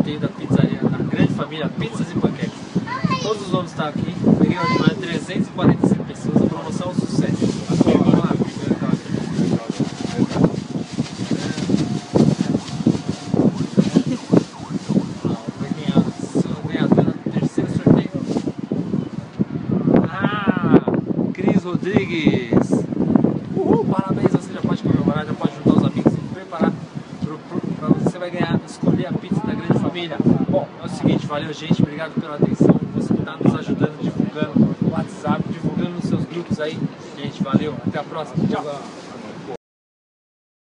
sorteio da pizzaria, da grande família Pizzas e Panquecas. Todos os nomes estão aqui. Peguei hoje mais 345 pessoas. A promoção é um sucesso. Vamos lá. Cris Rodrigues. Uhul, parabéns, você já pode comemorar, já pode juntar os amigos e preparar para você vai ganhar, escolher a pizza da grande família. Bom, é o seguinte, valeu gente, obrigado pela atenção, você que está nos ajudando, divulgando no WhatsApp, divulgando nos seus grupos aí. Gente, valeu, até a próxima, tchau.